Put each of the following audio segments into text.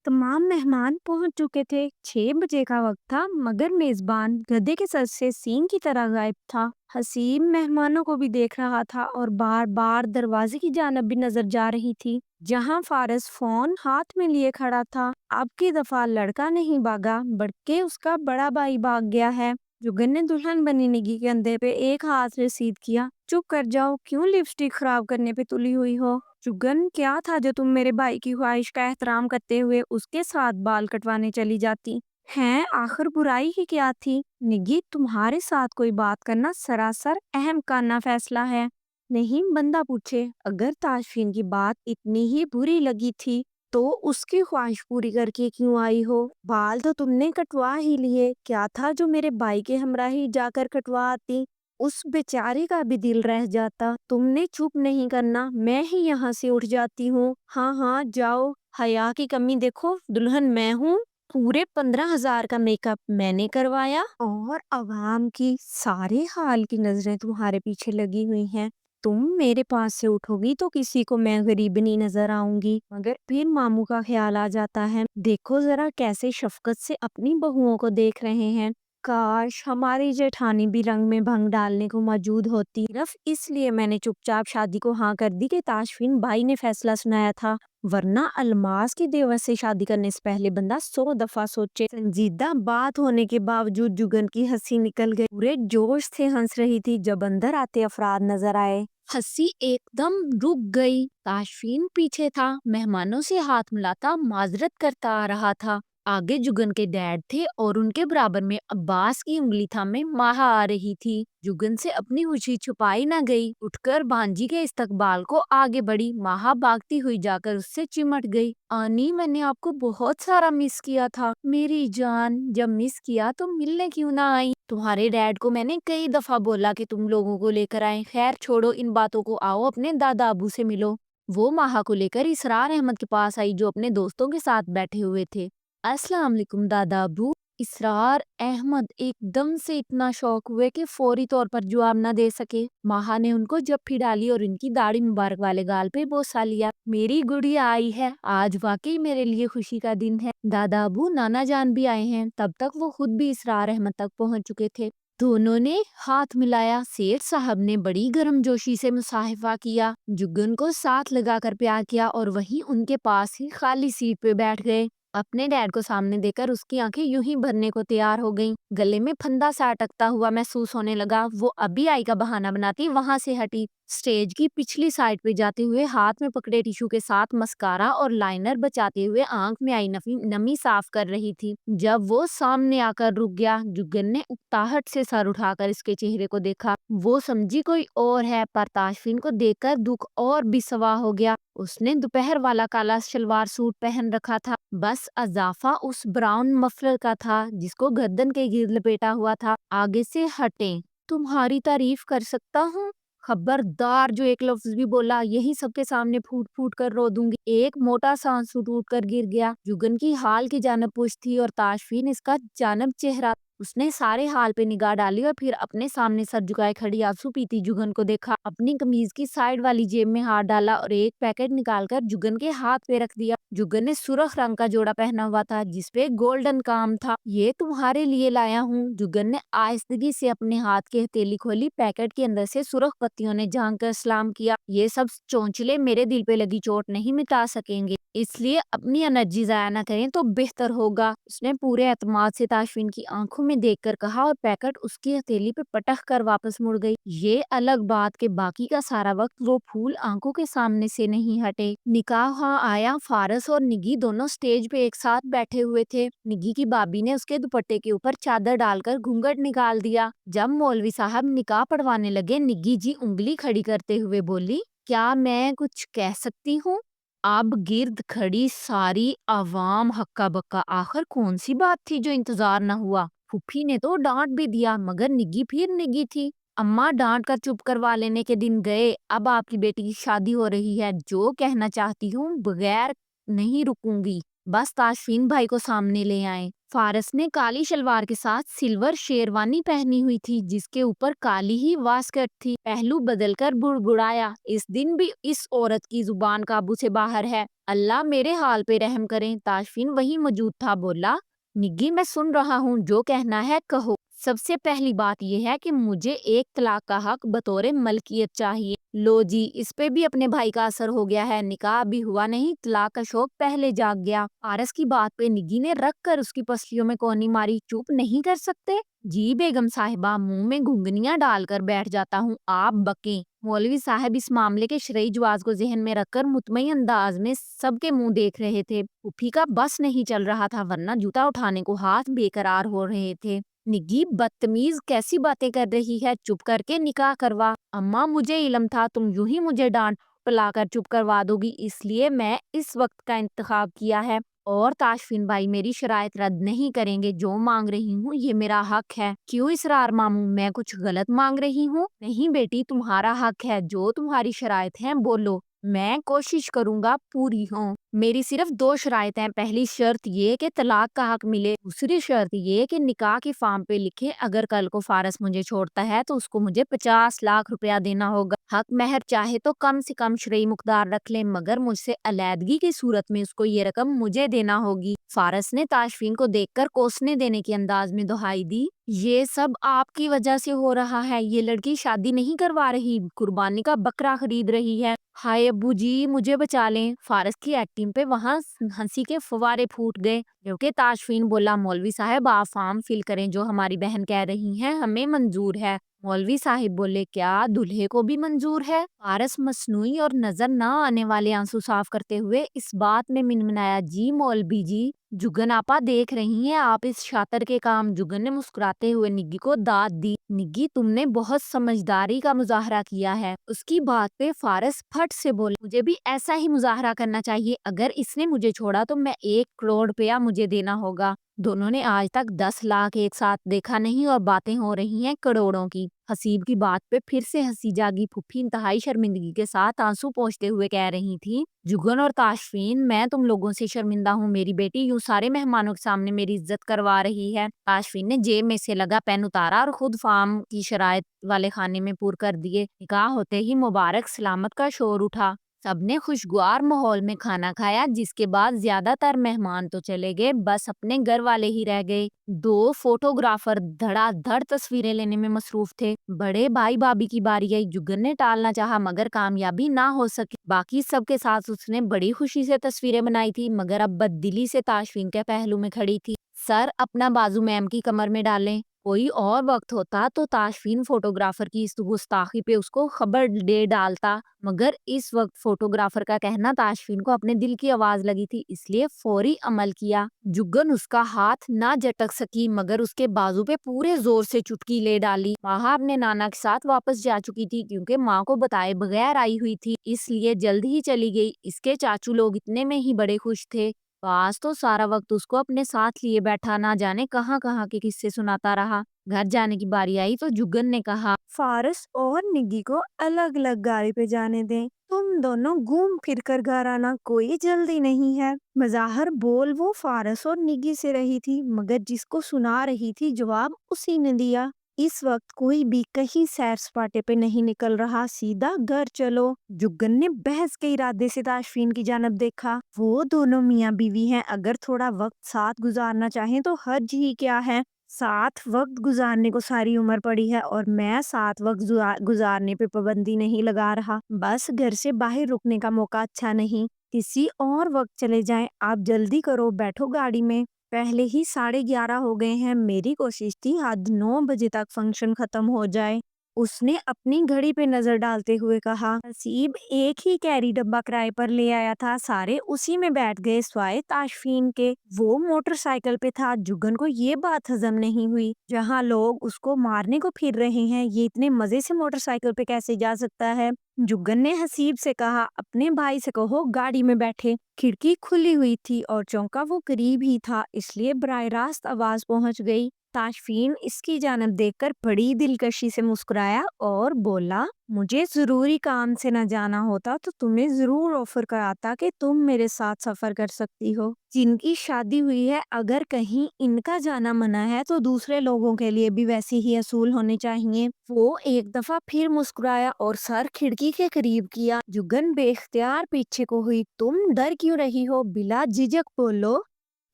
तमाम मेहमान पहुंच चुके थे। 6 बजे का वक्त था मगर मेजबान गधे के सर से सींग की तरह गायब था। हसीब मेहमानों को भी देख रहा था और बार बार दरवाजे की जानब भी नजर जा रही थी जहां फारस फोन हाथ में लिए खड़ा था। अब की दफा लड़का नहीं भागा बल्कि उसका बड़ा भाई भाग गया है। जुगन ने दुल्हन बनी निगी के कंधे पे एक हाथ रसीद किया। चुप कर जाओ, क्यों लिपस्टिक खराब करने पे तुली हुई हो? चुगन, क्या था जो तुम मेरे भाई की ख्वाहिश का एहतराम करते हुए उसके साथ बाल कटवाने चली जाती हैं? आखिर बुराई ही क्या थी? निगी, तुम्हारे साथ कोई बात करना सरासर अहम काना फैसला है। नहीं, बंदा पूछे, अगर ताशफीन की बात इतनी ही बुरी लगी थी तो उसकी ख्वाहिश पूरी करके क्यों आई हो? बाल तो तुमने कटवा ही लिए, क्या था जो मेरे भाई के हमरा ही जाकर कटवा आती? उस बेचारे का भी दिल रह जाता। तुमने चुप नहीं करना, मैं ही यहाँ से उठ जाती हूँ। हाँ हाँ, जाओ। हया की कमी देखो, दुल्हन मैं हूँ। पूरे 15,000 का मेकअप मैंने करवाया और अवाम की सारे हाल की नजरें तुम्हारे पीछे लगी हुई हैं। तुम मेरे पास से उठोगी तो किसी को मैं गरीबनी नजर आऊंगी, मगर फिर मामू का ख्याल आ जाता है। देखो जरा कैसे शफकत से अपनी बहुओं को देख रहे हैं। काश हमारी जेठानी भी रंग में भंग डालने को मौजूद होती। सिर्फ इसलिए मैंने चुपचाप शादी को हाँ कर दी कि ताशफीन बाई ने फैसला सुनाया था, वरना अलमास की देवर से शादी करने से पहले बंदा 100 दफा सोचे। संजीदा बात होने के बावजूद जुगन की हंसी निकल गई। पूरे जोश से हंस रही थी जब अंदर आते अफराद नजर आए। हंसी एकदम रुक गई। ताशफीन पीछे था, मेहमानों से हाथ मिलाता माजरत करता आ रहा था। आगे जुगन के डैड थे और उनके बराबर में अब्बास की उंगली थामे माहा आ रही थी। जुगन से अपनी खुशी छुपाई ना गई। उठकर भांजी के इस्तकबाल को आगे बढ़ी। माहा भागती हुई जाकर उससे चिमट गई। आनी, मैंने आपको बहुत सारा मिस किया था मेरी जान। जब मिस किया तो मिलने क्यों ना आई? तुम्हारे डैड को मैंने कई दफा बोला कि तुम लोगों को लेकर आए। खैर छोड़ो इन बातों को, आओ अपने दादा अबू से मिलो। वो माहा को लेकर इसरार अहमद के पास आई जो अपने दोस्तों के साथ बैठे हुए थे। अस्सलाम वालेकुम दादा अबू। इसरार अहमद एकदम से इतना शौक हुए कि फौरी तौर पर जवाब न दे सके। माहा ने उनको जप्फी डाली और इनकी दाढ़ी मुबारक वाले गाल पे बोसा लिया। मेरी गुड़िया आई है, आज वाकई मेरे लिए खुशी का दिन है। दादा अबू, नाना जान भी आए हैं। तब तक वो खुद भी इसरार अहमद तक पहुंच चुके थे। दोनों ने हाथ मिलाया। सेठ साहब ने बड़ी गर्मजोशी से मुसाहिफा किया, जुगन को साथ लगाकर प्यार किया और वहीं उनके पास ही खाली सीट पे बैठ गए। अपने डैड को सामने देखकर उसकी आंखें यूं ही भरने को तैयार हो गईं। गले में फंदा सा अटकता हुआ महसूस होने लगा। वो अभी आई का बहाना बनाती वहां से हटी। स्टेज की पिछली साइड पे जाते हुए हाथ में पकड़े टिश्यू के साथ मस्कारा और लाइनर बचाते हुए आंख में आई नमी साफ कर रही थी। जब वो सामने आकर रुक गया, जुगन ने उकताहट से सर उठाकर इसके चेहरे को देखा। वो समझी कोई और है, पर ताशफीन को देखकर दुख और भी सवा हो गया। उसने दोपहर वाला काला शलवार सूट पहन रखा था, बस अजाफा उस ब्राउन मफलर का था जिसको गर्दन के गिर्द लपेटा हुआ था। आगे से हटें, तुम्हारी तारीफ कर सकता हूँ। खबरदार जो एक लफ्ज भी बोला, यही सबके सामने फूट फूट कर रो दूंगी। एक मोटा सा आंसू टूट कर गिर गया। जुगन की हाल की जानब पुश थी और ताशफीन इसका जानब चेहरा। उसने सारे हाल पे निगाह डाली और फिर अपने सामने सर झुकाए खड़ी आंसू पीती जुगन को देखा। अपनी कमीज की साइड वाली जेब में हाथ डाला और एक पैकेट निकालकर जुगन के हाथ पे रख दिया। जुगन ने सुर्ख रंग का जोड़ा पहना हुआ था जिसपे गोल्डन काम था। ये तुम्हारे लिए लाया हूँ। जुगन ने आहिस्तगी से अपने हाथ की हथेली खोली। पैकेट के अंदर से सुर्ख पत्तियों ने झांक कर सलाम किया। ये सब चोंचले मेरे दिल पे लगी चोट नहीं मिटा सकेंगे, इसलिए अपनी एनर्जी जाया न करें तो बेहतर होगा। उसने पूरे एतमाद से ताशफीन की आंखों में देखकर कहा और पैकेट उसकी हथेली पे पटक कर वापस मुड़ गई। ये अलग बात के बाकी का सारा वक्त वो फूल आंखों के सामने से नहीं हटे। निकाह आया। फारस और निगी दोनों स्टेज पे एक साथ बैठे हुए थे। निगी की भाभी ने उसके दुपट्टे के ऊपर चादर डालकर घूंघट निकाल दिया। जब मौलवी साहब निकाह पढ़वाने लगे, निगी जी उंगली खड़ी करते हुए बोली, क्या मैं कुछ कह सकती हूँ? अब गिर्द खड़ी सारी आवाम हक्का बक्का। आखिर कौन सी बात थी जो इंतजार न हुआ? फूफी ने तो डांट भी दिया, मगर निगी फिर निगी थी। अम्मा डांट कर चुप करवा लेने के दिन गए। अब आपकी बेटी की शादी हो रही है। जो कहना चाहती हूँ बगैर नहीं रुकूंगी। बस ताशफीन भाई को सामने ले आए। फारस ने काली शलवार के साथ सिल्वर शेरवानी पहनी हुई थी, जिसके ऊपर काली ही वास्कट थी। पहलू बदलकर बुड़बुड़ाया, इस दिन भी इस औरत की जुबान काबू से बाहर है। अल्लाह मेरे हाल पे रहम करें। ताशफीन वही मौजूद था, बोला, निग्गी मैं सुन रहा हूँ, जो कहना है कहो। सबसे पहली बात यह है कि मुझे एक तलाक का हक बतौर मलकियत चाहिए। लो जी, इस पे भी अपने भाई का असर हो गया है। निकाह अभी हुआ नहीं, तलाक का शौक पहले जाग गया। पारस की बात पे निग्गी ने रख कर उसकी पसलियों में कोनी मारी। चुप नहीं कर सकते? जी बेगम साहिबा, मुंह में घुंघनियां डालकर बैठ जाता हूँ, आप बकें। मौलवी साहब इस मामले के शरई जवाज को जहन में रखकर मुतमईन अंदाज में सबके मुंह देख रहे थे। पुफी का बस नहीं चल रहा था, वरना जूता उठाने को हाथ बेकरार हो रहे थे। निग्गी, बदतमीज कैसी बातें कर रही है, चुप करके निकाह करवा। अम्मा, मुझे इल्म था तुम यूं ही मुझे डांट पिलाकर चुप करवा दोगी, इसलिए मैं इस वक्त का इंतखाब किया है। और ताशफीन भाई मेरी शराइत रद्द नहीं करेंगे। जो मांग रही हूँ ये मेरा हक है। क्यों इसरार मामू, मैं कुछ गलत मांग रही हूँ? नहीं बेटी, तुम्हारा हक है। जो तुम्हारी शराइत है बोलो, मैं कोशिश करूंगा पूरी हो। मेरी सिर्फ दो शराइत हैं। पहली शर्त ये कि तलाक का हक मिले। दूसरी शर्त ये कि निकाह के फार्म पे लिखे, अगर कल को फारस मुझे छोड़ता है तो उसको मुझे 50 लाख रुपया देना होगा। हक महर चाहे तो कम से कम शरई मुकदार रख ले, मगर मुझसे अलैदगी की सूरत में उसको ये रकम मुझे देना होगी। फारस ने ताशफीन को देखकर कोसने देने के अंदाज में दुहाई दी, ये सब आपकी वजह से हो रहा है। ये लड़की शादी नहीं करवा रही, कुर्बानी का बकरा खरीद रही है। हाय अब्बू जी, मुझे बचा लें। फारस की एक्टिंग पे वहाँ हंसी के फवारे फूट गए। क्योंकि ताशफीन बोला, मौलवी साहब आप फॉर्म फिल करें, जो हमारी बहन कह रही हैं हमें मंजूर है। मौलवी साहिब बोले, क्या दूल्हे को भी मंजूर है? फारस मसनूई और नजर न आने वाले आंसू साफ करते हुए इस बात में मिनमिनाया, जी मौलवी जी, जुगन आपा देख रही हैं आप इस शातर के काम। जुगन ने मुस्कुराते हुए निग्गी को दाद दी। निग्गी, तुमने बहुत समझदारी का मुजाहरा किया है। उसकी बात पे फारस फट से बोला, मुझे भी ऐसा ही मुजाहरा करना चाहिए। अगर इसने मुझे छोड़ा तो मैं 1 करोड़ रुपया मुझे देना होगा। दोनों ने आज तक 10 लाख एक साथ देखा नहीं और बातें हो रही हैं करोड़ों की। हसीब की बात पे फिर से हंसी जागी। फुफ्फी इंतहाई शर्मिंदगी के साथ आंसू पोंछते हुए कह रही थी, जुगन और ताशफीन, मैं तुम लोगों से शर्मिंदा हूँ। मेरी बेटी यूं सारे मेहमानों के सामने मेरी इज्जत करवा रही है। ताशफीन ने जेब में से लगा पेन उतारा और खुद फार्म की शराइत वाले खाने में पूर कर दिए। निकाह होते ही मुबारक सलामत का शोर उठा। सबने खुशगवार माहौल में खाना खाया, जिसके बाद ज्यादातर मेहमान तो चले गए, बस अपने घर वाले ही रह गए। 2 फोटोग्राफर धड़ाधड़ तस्वीरें लेने में मसरूफ थे। बड़े भाई भाभी की बारी आई। जुगन ने टालना चाहा मगर कामयाबी ना हो सकी। बाकी सबके साथ उसने बड़ी खुशी से तस्वीरें बनाई थी, मगर अब बददिली से ताशफीन के पहलू में खड़ी थी। सर अपना बाजू मैम की कमर में डालें। कोई और वक्त होता तो ताशफीन फोटोग्राफर की इस गुस्ताखी पे उसको खबर दे डालता, मगर इस वक्त फोटोग्राफर का कहना ताशफीन को अपने दिल की आवाज लगी थी, इसलिए फौरी अमल किया। जुगन उसका हाथ ना झटक सकी, मगर उसके बाजू पे पूरे जोर से चुटकी ले डाली। माँ अपने नाना के साथ वापस जा चुकी थी, क्योंकि माँ को बताए बगैर आई हुई थी, इसलिए जल्द ही चली गई। इसके चाचू लोग इतने में ही बड़े खुश थे। पास तो सारा वक्त उसको अपने साथ लिए बैठा, ना जाने कहाँ कहाँ के किस्से सुनाता रहा। घर जाने की बारी आई तो जुगन ने कहा, फारस और निग्गी को अलग अलग गाड़ी पे जाने दें। तुम दोनों घूम फिर कर घर आना, कोई जल्दी नहीं है। मजाहर बोल वो फारस और निग्गी से रही थी, मगर जिसको सुना रही थी जवाब उसी ने दिया। इस वक्त कोई भी कहीं सैर सपाटे पे नहीं निकल रहा, सीधा घर चलो। जुगन ने बहस के इरादे से ताशफीन की जानब देखा। वो दोनों मियाँ बीवी हैं, अगर थोड़ा वक्त साथ गुजारना चाहें तो हर्ज ही क्या है। साथ वक्त गुजारने को सारी उम्र पड़ी है और मैं साथ वक्त गुजारने पे पाबंदी नहीं लगा रहा। बस घर से बाहर रुकने का मौका अच्छा नहीं, किसी और वक्त चले जाएं। आप जल्दी करो, बैठो गाड़ी में। पहले ही 11:30 हो गए हैं। मेरी कोशिश थी आज 9 बजे तक फंक्शन खत्म हो जाए। उसने अपनी घड़ी पे नजर डालते हुए कहा। नसीब एक ही कैरी डब्बा किराए पर ले आया था, सारे उसी में बैठ गए स्वाए ताशफीन के। वो मोटरसाइकिल पे था। जुगन को ये बात हजम नहीं हुई, जहाँ लोग उसको मारने को फिर रहे हैं ये इतने मजे से मोटरसाइकिल पे कैसे जा सकता है। जुग्गन ने हसीब से कहा, अपने भाई से कहो गाड़ी में बैठे। खिड़की खुली हुई थी और चौका वो करीब ही था, इसलिए बराह रास्त आवाज पहुंच गई। ताशफीन इसकी जानब देखकर बड़ी दिलकशी से मुस्कुराया और बोला, मुझे जरूरी काम से न जाना होता तो तुम्हें जरूर ऑफर कराता कि तुम मेरे साथ सफर कर सकती हो। जिनकी शादी हुई है, अगर कहीं इनका जाना मना है तो दूसरे लोगों के लिए भी वैसे ही असूल होने चाहिए। वो एक दफा फिर मुस्कुराया और सर खिड़की के करीब किया। जुगन बेख्तियार पीछे को हुई। तुम डर क्यों रही हो? बिला झिझक बोलो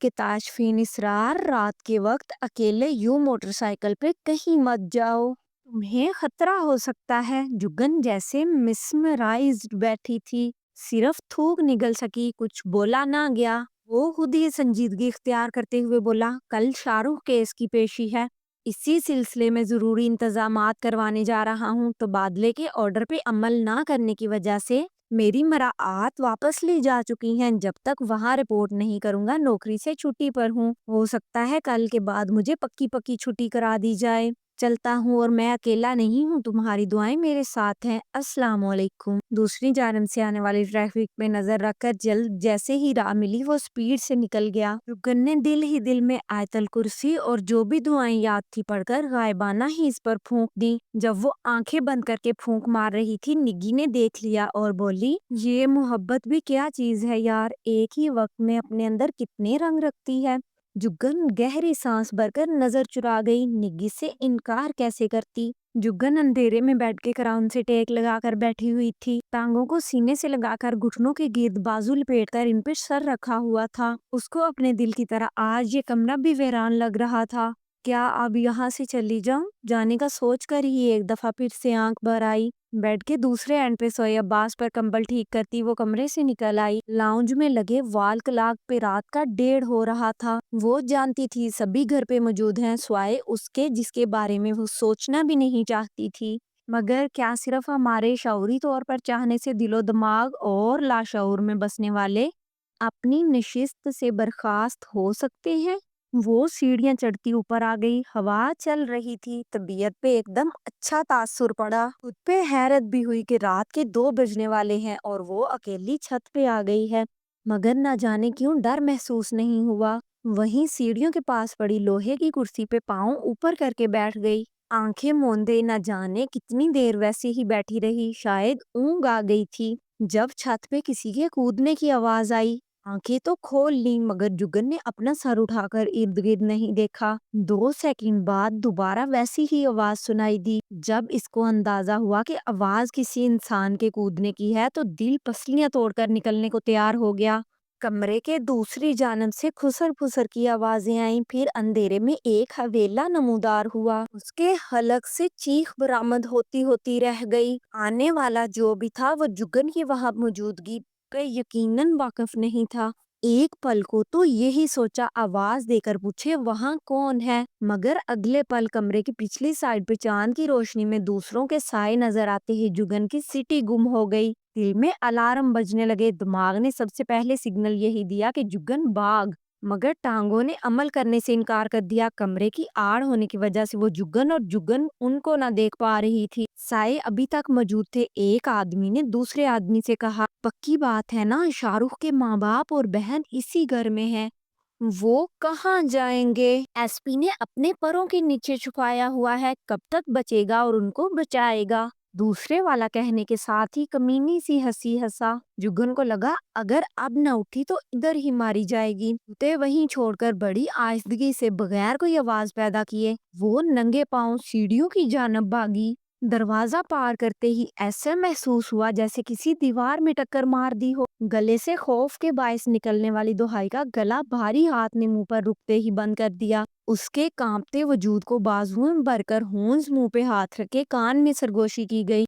कि ताशफीन इसरार, रात के वक्त अकेले यूं मोटरसाइकिल पे कहीं मत जाओ, तुम्हें खतरा हो सकता है। जुगन जैसे मिसमराइज्ड बैठी थी, सिर्फ थूक निगल सकी, कुछ बोला ना गया। वो खुद ही संजीदगी इख्तियार करते हुए बोला, कल शाहरुख केस की पेशी है, इसी सिलसिले में जरूरी इंतजामात करवाने जा रहा हूँ। तबादले के ऑर्डर पे अमल ना करने की वजह से मेरी मराआत वापस ली जा चुकी हैं। जब तक वहाँ रिपोर्ट नहीं करूंगा, नौकरी से छुट्टी पर हूँ। हो सकता है कल के बाद मुझे पक्की पक्की छुट्टी करा दी जाए। चलता हूँ और मैं अकेला नहीं हूँ, तुम्हारी दुआएं मेरे साथ हैं। अस्सलाम वालेकुम। दूसरी जानब से आने वाली ट्रैफिक पे नजर रखकर जल्द जैसे ही राह मिली, वो स्पीड से निकल गया। रुकन ने दिल ही दिल में आयतल कुर्सी और जो भी दुआएं याद थी पढ़कर गायबाना ही इस पर फूंक दी। जब वो आंखें बंद करके फूंक मार रही थी, निग्गी ने देख लिया और बोली, ये मोहब्बत भी क्या चीज है यार, एक ही वक्त में अपने अंदर कितने रंग रखती है। जुग्गन गहरी सांस भरकर नजर चुरा गई। निग्गी से इनकार कैसे करती। जुग्गन अंधेरे में बैठ के क्राउन से टेक लगाकर बैठी हुई थी। टांगों को सीने से लगाकर घुटनों के गिर्द बाजू लपेटकर इन पे सर रखा हुआ था। उसको अपने दिल की तरह आज ये कमरा भी वीरान लग रहा था। क्या अब यहाँ से चली जाऊं? जाने का सोच कर ही एक दफा फिर से आंख भर आई। बेड के दूसरे एंड पे सोए अब्बास पर कंबल ठीक करती वो कमरे से निकल आई। लाउंज में लगे वाल क्लॉक पे रात का 1:30 हो रहा था। वो जानती थी सभी घर पे मौजूद हैं, स्वाए उसके जिसके बारे में वो सोचना भी नहीं चाहती थी। मगर क्या सिर्फ हमारे शऊरी तौर पर चाहने से दिलो दिमाग और लाशऊर में बसने वाले अपनी नशिस्त से बर्खास्त हो सकते हैं? वो सीढ़ियां चढ़ती ऊपर आ गई। हवा चल रही थी। तबीयत पे एकदम अच्छा तासुर पड़ा। खुद पे हैरत भी हुई कि रात के 2 बजने वाले हैं और वो अकेली छत पे आ गई है। मगर न जाने क्यों डर महसूस नहीं हुआ। वहीं सीढ़ियों के पास पड़ी लोहे की कुर्सी पे पाँव ऊपर करके बैठ गई। आंखें मूंदे न जाने कितनी देर वैसे ही बैठी रही। शायद ऊंघ आ गई थी। जब छत पे किसी के कूदने की आवाज आई, आंखें तो खोल ली, मगर जुगन ने अपना सर उठाकर इर्द गिर्द नहीं देखा। 2 सेकंड बाद दोबारा वैसी ही आवाज सुनाई दी। जब इसको अंदाजा हुआ कि आवाज किसी इंसान के कूदने की है, तो दिल पसलियां तोड़कर निकलने को तैयार हो गया। कमरे के दूसरी जानब से खुसर फुसर की आवाजें आईं। फिर अंधेरे में एक हवेला नमूदार हुआ। उसके हलक से चीख बरामद होती होती रह गई। आने वाला जो भी था वो जुगन की वहां मौजूदगी के यकीनन वाकिफ नहीं था। एक पल को तो यही सोचा आवाज देकर पूछे वहां कौन है, मगर अगले पल कमरे की पिछली साइड पे चांद की रोशनी में दूसरों के साए नजर आते ही जुगन की सिटी गुम हो गई। दिल में अलार्म बजने लगे। दिमाग ने सबसे पहले सिग्नल यही दिया कि जुगन भाग, मगर टांगों ने अमल करने से इनकार कर दिया। कमरे की आड़ होने की वजह से वो जुगन और जुगन उनको ना देख पा रही थी। साए अभी तक मौजूद थे। एक आदमी ने दूसरे आदमी से कहा, पक्की बात है ना, शाहरुख के माँ बाप और बहन इसी घर में हैं। वो कहाँ जाएंगे? एसपी ने अपने परों के नीचे छुपाया हुआ है, कब तक बचेगा और उनको बचाएगा? दूसरे वाला कहने के साथ ही कमीनी सी हंसी हंसा। जुगन को लगा अगर अब न उठी तो इधर ही मारी जाएगी। जूते वहीं छोड़कर बड़ी आहिस्तगी से बगैर कोई आवाज पैदा किए वो नंगे पांव सीढ़ियों की जानब भागी। दरवाजा पार करते ही ऐसा महसूस हुआ जैसे किसी दीवार में टक्कर मार दी हो। गले से खौफ के बायस निकलने वाली दुहाई का गला भारी हाथ ने मुंह पर रुकते ही बंद कर दिया। उसके कांपते वजूद को बाजुओं में भरकर होंज मुंह पे हाथ रखे कान में सरगोशी की गई।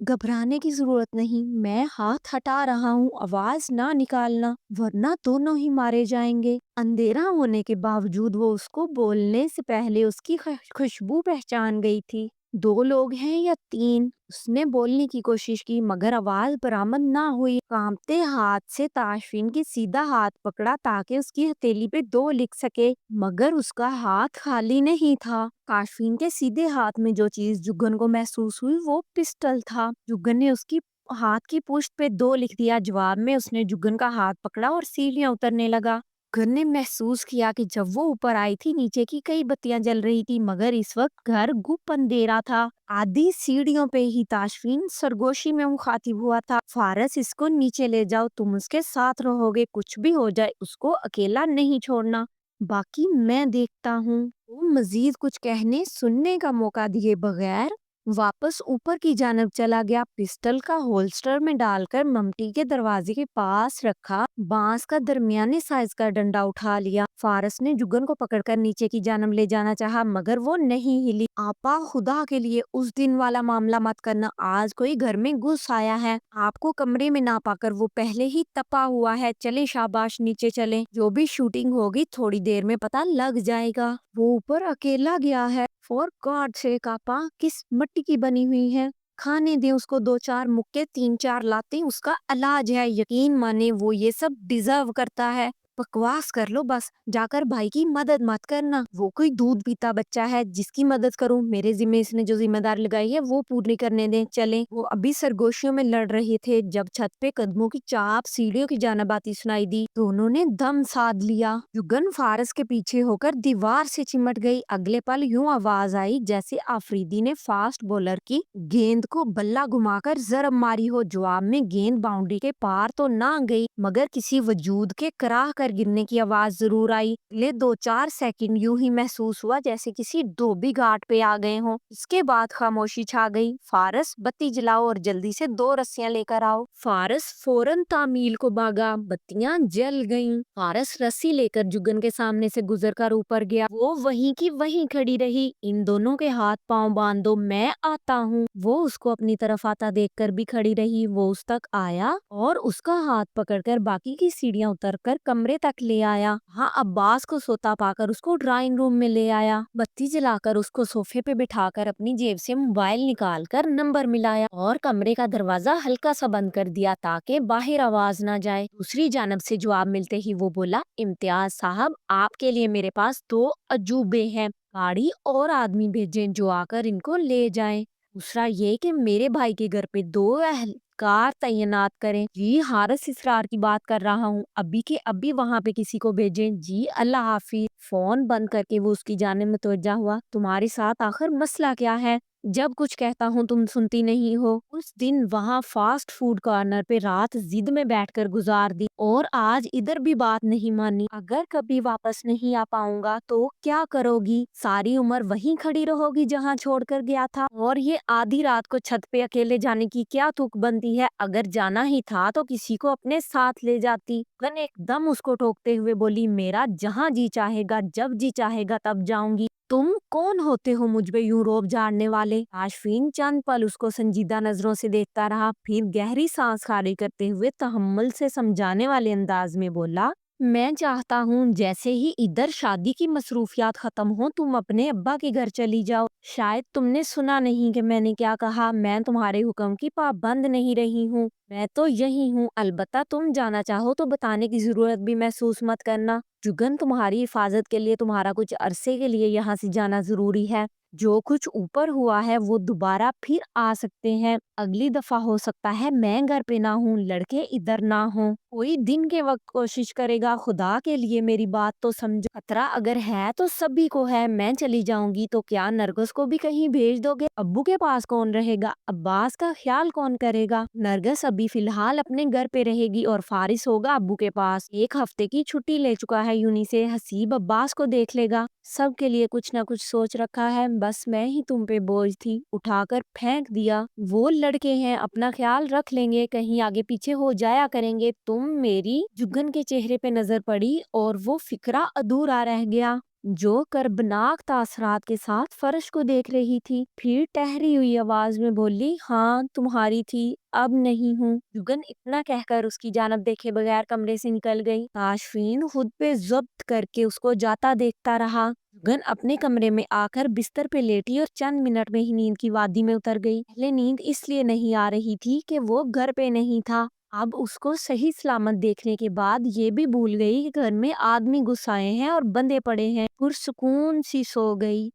घबराने की जरूरत नहीं, मैं हाथ हटा रहा हूँ, आवाज ना निकालना वरना दोनों ही मारे जाएंगे। अंधेरा होने के बावजूद वो उसको बोलने से पहले उसकी खुशबू पहचान गई थी। 2 लोग हैं या 3, اس نے بولنے کی کوشش کی مگر آواز برآمد نہ ہوئی۔ کانپتے ہاتھ سے تاشفین کی سیدھا ہاتھ پکڑا تاکہ اس کی ہتھیلی پہ 2 لکھ سکے، مگر اس کا ہاتھ خالی نہیں تھا۔ تاشفین کے سیدھے ہاتھ میں جو چیز جگن کو محسوس ہوئی وہ پسٹل تھا۔ جگن نے اس کی ہاتھ کی پشت پہ 2 لکھ دیا۔ جواب میں اس نے جگن کا ہاتھ پکڑا اور سیڑھیاں اترنے لگا۔ جگن نے محسوس کیا کہ جب وہ اوپر آئی تھی نیچے کی کئی بتیاں جل رہی تھی، مگر اس وقت گھر گپ اندھیرا تھا۔ آدھی سیڑھیوں پہ ہی تاشفین سرگوشی میں مخاطب ہوا تھا، فارس اس کو نیچے لے جاؤ، تم اس کے ساتھ رہو گے، کچھ بھی ہو جائے اس کو اکیلا نہیں چھوڑنا، باقی میں دیکھتا ہوں۔ وہ مزید کچھ کہنے سننے کا موقع دیے بغیر واپس اوپر کی جانب چلا گیا۔ پسٹل کا ہولسٹر میں ڈال کر ممٹی کے دروازے کے پاس رکھا بانس کا درمیانے سائز کا ڈنڈا اٹھا لیا۔ فارس نے جگن کو پکڑ کر نیچے کی جانب لے جانا چاہا مگر وہ نہیں ہلی۔ آپا خدا کے لیے اس دن والا معاملہ مت کرنا، آج کوئی گھر میں گھس آیا ہے، آپ کو کمرے میں نہ پا کر وہ پہلے ہی تپا ہوا ہے، چلے شاباش نیچے چلیں، جو بھی شوٹنگ ہوگی تھوڑی دیر میں پتہ لگ جائے گا۔ وہ اوپر اکیلا گیا ہے، فور گاڈ سیک آپا کس مٹی کی بنی ہوئی ہے، کھانے دیں اس کو 2-4 مکے، 3-4 لاتے اس کا علاج ہے، یقین مانے وہ یہ سب ڈیزرو کرتا ہے۔ بکواس کر لو بس، جا کر بھائی کی مدد مت کرنا، وہ کوئی دودھ پیتا بچہ ہے جس کی مدد کروں، میرے ذمہ اس نے جو ذمہ دار لگائی ہے وہ پوری کرنے دیں، چلیں۔ وہ ابھی سرگوشیوں میں لڑ رہے تھے جب چھت پہ قدموں کی چاپ سیڑھیوں کی جانب آتی سنائی دی۔ دونوں نے دم سادھ لیا۔ جگن فارس کے پیچھے ہو کر دیوار سے چمٹ گئی۔ اگلے پل یوں آواز آئی جیسے آفریدی نے فاسٹ بولر کی گیند کو بلہ گھما کر ضرب ماری ہو۔ جواب میں گیند باؤنڈری کے پار تو نہ گئی مگر کسی وجود کے کراہ کر گرنے کی آواز ضرور آئی۔ لے 2-4 سیکنڈ یوں ہی محسوس ہوا جیسے کسی دھوبی گھاٹ پہ آ گئے ہوں۔ اس کے بعد خاموشی چھا گئی۔ فارس بتی جلاؤ اور جلدی سے 2 رسیاں لے کر آؤ۔ فارس فوراً تعمیل کو بھاگا، بتیاں جل گئیں۔ فارس رسی لے کر جگن کے سامنے سے گزر کر اوپر گیا، وہ وہیں کی وہیں کھڑی رہی۔ ان دونوں کے ہاتھ پاؤں باندھ دو، میں آتا ہوں۔ وہ اس کو اپنی طرف آتا دیکھ کر بھی کھڑی رہی۔ وہ اس تک آیا اور اس کا ہاتھ پکڑ کر باقی کی سیڑھیاں اتر کر کمرے تک لے آیا۔ ہاں عباس کو سوتا پا کر اس کو ڈرائنگ روم میں لے آیا، بتی جلا کر اس کو صوفے پہ بٹھا کر اپنی جیب سے موبائل نکال کر نمبر ملایا اور کمرے کا دروازہ ہلکا سا بند کر دیا تاکہ باہر آواز نہ جائے۔ دوسری جانب سے جواب ملتے ہی وہ بولا، امتیاز صاحب آپ کے لیے میرے پاس 2 عجوبے ہیں، گاڑی اور آدمی بھیجیں جو آ کر ان کو لے جائیں۔ دوسرا یہ کہ میرے بھائی کے گھر پہ 2 اہلکار تعینات کریں۔ جی حارث اسرار کی بات کر رہا ہوں، ابھی کے ابھی وہاں پہ کسی کو بھیجیں۔ جی اللہ حافظ۔ فون بند کر کے وہ اس کی جانب متوجہ ہوا۔ تمہارے ساتھ آخر مسئلہ کیا ہے؟ جب کچھ کہتا ہوں تم سنتی نہیں ہو۔ اس دن وہاں فاسٹ فوڈ کارنر پہ رات ضد میں بیٹھ کر گزار دی اور آج ادھر بھی بات نہیں مانی۔ اگر کبھی واپس نہیں آ پاؤں گا تو کیا کرو گی؟ ساری عمر وہیں کھڑی رہو گی جہاں چھوڑ کر گیا تھا؟ اور یہ آدھی رات کو چھت پہ اکیلے جانے کی کیا تک بنتی ہے؟ اگر جانا ہی تھا تو کسی کو اپنے ساتھ لے جاتی۔ گن ایک دم اس کو ٹوکتے ہوئے بولی، میرا جہاں جی چاہے گا جب جی چاہے گا تب جاؤں گی، تم کون ہوتے ہو مجھ پہ یوں روب جھاڑنے والے؟ تاشفین چند پل اس کو سنجیدہ نظروں سے دیکھتا رہا، پھر گہری سانس خالی کرتے ہوئے تحمل سے سمجھانے والے انداز میں بولا، میں چاہتا ہوں جیسے ہی ادھر شادی کی مصروفیات ختم ہوں تم اپنے ابا کے گھر چلی جاؤ۔ شاید تم نے سنا نہیں کہ میں نے کیا کہا، میں تمہارے حکم کی پابند نہیں رہی ہوں، میں تو یہی ہوں، البتہ تم جانا چاہو تو بتانے کی ضرورت بھی محسوس مت کرنا۔ جگن تمہاری حفاظت کے لیے تمہارا کچھ عرصے کے لیے یہاں سے جانا ضروری ہے، جو کچھ اوپر ہوا ہے وہ دوبارہ پھر آ سکتے ہیں، اگلی دفعہ ہو سکتا ہے میں گھر پہ نہ ہوں، لڑکے ادھر نہ ہوں، کوئی دن کے وقت کوشش کرے گا، خدا کے لیے میری بات تو سمجھو، خطرہ اگر ہے تو سبھی کو ہے، میں چلی جاؤں گی تو کیا نرگس کو بھی کہیں بھیج دو گے؟ ابو کے پاس کون رہے گا؟ عباس کا خیال کون کرے گا؟ نرگس ابھی فی الحال اپنے گھر پہ رہے گی اور فارس ہوگا ابو کے پاس، 1 ہفتے کی چھٹی لے چکا ہے یونی سے، حسیب عباس کو دیکھ لے گا، سب کے لیے کچھ نہ کچھ سوچ رکھا ہے، بس میں ہی تم پہ بوجھ تھی، اٹھا کر پھینک دیا، وہ لڑکے ہیں اپنا خیال رکھ لیں گے، کہیں آگے پیچھے ہو جایا کریں گے، تم میری جگن کے چہرے پہ نظر پڑی اور وہ فکرہ ادھورا رہ گیا جو کربناک تاثرات کے ساتھ فرش کو دیکھ رہی تھی، پھر ٹھہری ہوئی آواز میں بولی، ہاں تمہاری تھی، اب نہیں ہوں۔ جگن اتنا کہہ کر اس کی جانب دیکھے بغیر کمرے سے نکل گئی۔ تاشفین خود پہ ضبط کر کے اس کو جاتا دیکھتا رہا۔ گن اپنے کمرے میں آ کر بستر پہ لیٹی اور چند منٹ میں ہی نیند کی وادی میں اتر گئی۔ پہلے نیند اس لیے نہیں آ رہی تھی کہ وہ گھر پہ نہیں تھا، اب اس کو صحیح سلامت دیکھنے کے بعد یہ بھی بھول گئی کہ گھر میں آدمی گھس آئے ہیں اور بندے پڑے ہیں۔ پرسکون سی سو گئی۔